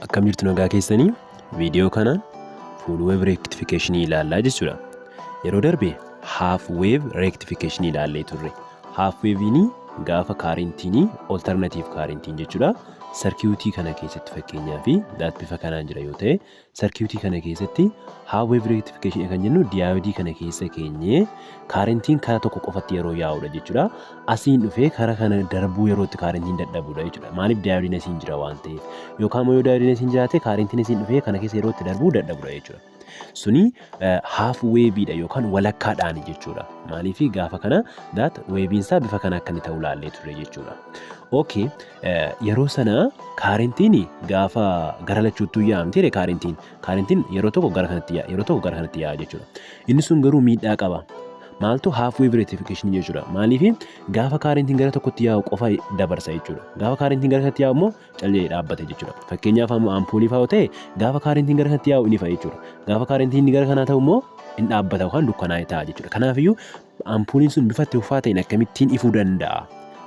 Akkam jirtu nagaa keessanii viidiyoo kanaan full wave rectification ilaallaa jechuudha. Yeroo darbe half wave rectification ilaallee turre. Half wave gaafa kaarentiin alternative kaarentiin jechuudha. Circuitii kana keessatti fakkeenyaa fi daat bifa kanaan jira yoo ta'e circuitii kana keessatti half wave rectification kan jennu diyoodii kana keessa keenyee kaarentiin karaa tokko qofatti yeroo yaa'udha jechuudha. Asiin dhufee karaa kana darbuu yerootti kaarentiin dadhabudha jechuudha. Maaliif diyoodiin asiin jira waan ta'eef yookaan yoo diyoodiin asiin jiraate kaarentiin asiin dhufee kana keessa yerootti darbuu dadhabudha jechuudha. Suni half wave dha yookaan walakkaadhaan jechuudha. Maaliif gaafa kana daat wave'insaa bifa kana akka inni ta'u ilaallee ture jechuudha. Okay, yeroo sana kaarentiin gaafa gara lachuutti yaa'amte kaarentiin yeroo tokko gara kanatti yaa'a jechuudha. Inni sun garuu miidhaa qaba. Maaltu half wave rectification jechuudha. Maaliif gaafa kaarentiin gara tokkotti yaa'u qofa dabarsa jechuudha. Gaafa kaarentiin gara kanatti yaa'u immoo callee dhaabbata jechuudha. Fakkeenyaaf ampuulii fa'aa ta'e gaafa kaarentiin gara kanatti yaa'u ni fa'a jechuudha. Gaafa kaarentiin gara kanaa ta'u immoo hin dhaabbata yookaan dukkanaa'ee ta'a jechuudha. Kanaafiyyuu ampuuliin sun bifa itti fufaa ta'een akkamittiin ifuu danda'a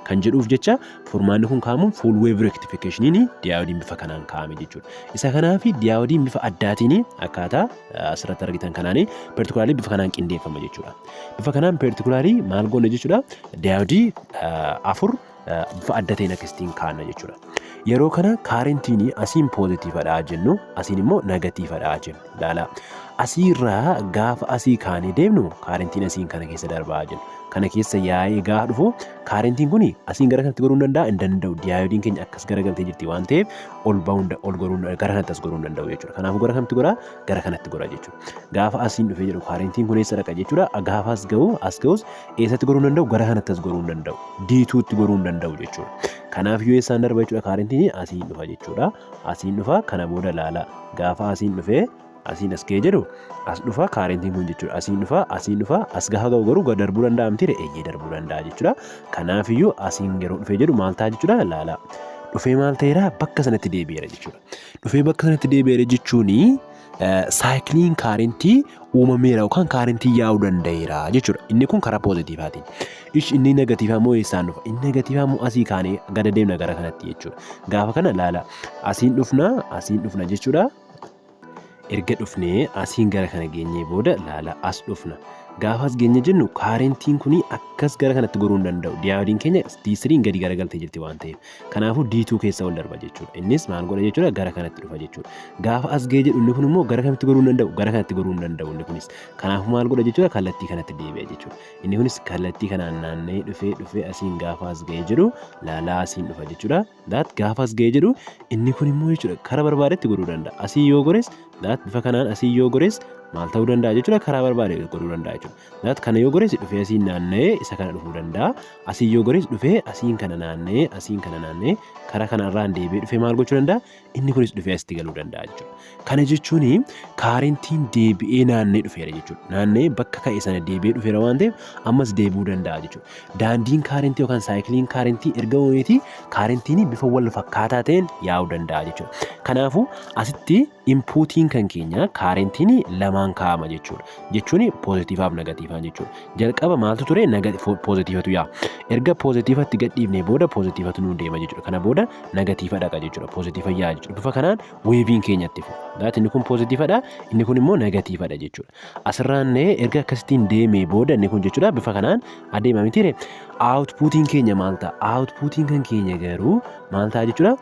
kan jedhuuf jecha furmaanni kun kaa'amuun full wave rectification diyoodiin bifa kanaan kaa'ame jechuudha. Isa kanaaf diyoodiin bifa addaatiin akkaataa asirratti argitan kanaan particularly bifa kanaan qindeeffama jechuudha. Bifa kanaan particularly maal goona jechuudha. Diyoodii afur bifa adda ta'een akkasitiin kaa'na jechuudha. Yeroo kana kaarentiin asiin poozitiivadha jennu asiin immoo negatiivadha jennu ilaala. Asiirraa gaafa asii kaanee deemnu kaarentiin asiin kana keessa darbaa jennu. Kana keessa yaa'ee gaafa dhufu kaarentiin kun asiin gara kanatti goruu hin danda'u. Diyoodiin keenya akkas garagaltee jirti waan ta'eef ol goruu gara kanatti as goruu hin danda'u jechuudha. Kanaafuu gara kanatti goraa gara kanatti gora jechuudha. Gaafa asiin dhufee jedhu kaarentiin kun eessa dhaqa jechuudha. Gaafa as ga'us eessatti goruu hin danda'u gara kanatti as goruu hin danda'u. Diituutti goruu hin danda'u jechuudha. Kanaaf yoo eessaan darba jechuudha kaarentiin asiin dhufa jechuudha. Asiin dhufa kana booda laala. Gaafa asiin dhufee asiin as ga'ee jedhu as dhufa kaarentiin kun jechuudha. Asiin dhufa as gaafa ga'u garuu darbuu danda'a miti eeyyee darbuu danda'a jechuudha. Kanaafiyyuu asiin yeroo dhufee jedhu maal ta'a jechuudha laala. Dhufee maal ta'eera bakka sanatti deebi'eera jechuudha. Dhufee bakka sanatti deebi'eera jechuun saayikiliin kaarentii uumameera yookaan kaarentii yaa'uu danda'eera jechuudha. Inni kun karaa poozitiivaatiin. Inni negatiivaa immoo eessaan dhufa? Inni negatiivaa immoo asii kaanee gada deemna gara kanatti jechuudha. Gaafa kana laala asiin dhufna jechuudha. Erga dhufnee asiin gara kana geenyee booda laala as dhufna. Gaafa as geenye jennu kaarentiin kun akkas gara kanatti goruu hin danda'u. Diyoodiin keenya D3 gadi garagaltee jirti waan ta'eef. Kanaafuu D2 keessa ol darba jechuudha. Innis maal godha jechuudha gara kanatti dhufa jechuudha. Gaafa as ga'ee jedhu inni kun immoo gara kanatti goruu hin danda'u. Gara kanatti goruu hin danda'u inni kunis. Kanaafuu maal godha jechuudha kallattii kanatti deebi'a jechuudha. Inni kunis kallattii kanaan naanna'ee dhufee asiin gaafa as ga'ee jedhu laalaa asiin dhufa jechuudha. Daat gaafa as ga'ee jedhu inni kun immoo jechuudha karaa barbaadetti goruu danda'a. Asii yoo gores daat bifa kanaan asii yoo gores maal ta'uu danda'a jechuudha karaa barbaade godhuu danda'a jechuudha. Daat kana yoo gores dhufee asiin naanna'ee isa kana dhufuu danda'a. Asii yoo gores dhufee asiin kana naanna'ee karaa kanarraan deebi'ee dhufee maal gochuu danda'a? Inni kunis dhufee asitti galuu danda'a jechuudha. Kana jechuun kaarentiin deebi'ee naanna'ee dhufeera jechuudha. Naanna'ee bakka ka'e sana deebi'ee dhufeera waan ta'eef ammas deebi'uu danda'a jechuudha. Daandiin kaarentii yookaan saayikiliin kaarentii erga uumeeti kaarentiin bifa wal fakkaataa ta'een yaa'uu danda'a jechuudha. Kanaafuu asitti inpuutiin kan keenya kaarentiin lamaan kaa'ama jechuudha. Jechuun poozitiivaaf negatiivaan jechuudha. Jalqaba maaltu ture poozitiivatu yaa'a. Erga poozitiivatti gadhiifnee booda poozitiivatu nuun deema jechuudha. Kana booda negatiiva dhaqa jechuudha. Poozitiiva yaa'a jechuudha. Bifa kanaan weeviin keenyatti fufa. Daat inni kun poozitiivadha. Inni kun immoo negatiivadha jechuudha. Asirraan erga akkasittiin deemee booda inni kun jechuudha bifa kanaan adeema mitiire. Aawutpuutiin keenya maal ta'a? Aawutpuutiin kan keenya garuu maal ta'a jechuudha?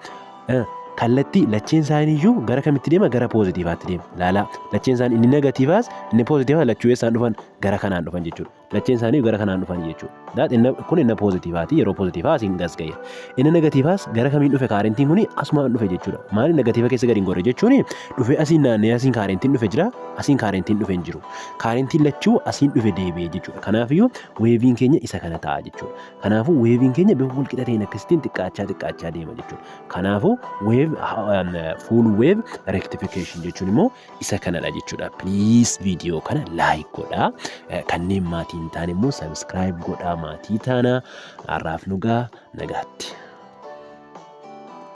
Kallattii lacheen isaaniiyyuu gara kamitti deema? Gara poozitiivaatti deema. Laala lacheen isaanii inni negatiivaas inni poozitiivaa lachuu eessaan dhufan gara kanaan dhufan jechuudha. Lacheen isaanii gara kanaan dhufan jechuudha. Daat kun inni poozitiivaati yeroo poozitiivaa asiin gas ga'e. Inni negatiivaas gara kamiin dhufe kaarentiin kun asumaan dhufe jechuudha. Maali negatiiva keessa gadi hin gorre jechuun dhufee asiin naannee asiin kaarentiin dhufe jira asiin kaarentiin dhufe hin jiru. Kaarentiin lachuu asiin dhufe deebi'ee jechuudha. Kanaafiyyuu weeviin keenya isa kana ta'a jechuudha. Kanaafuu weeviin keenya bifa wal qixa ta'een akkasittiin xiqqaachaa deema jechuudha. Kanaafuu full wave rectification jechuun immoo isa kanadha jechuudha. Please viidiyoo kana like godhaa. Kanneen maatii hin taane immoo subscribe godhaa maatii taana. Har'aaf nugaa nagaatti.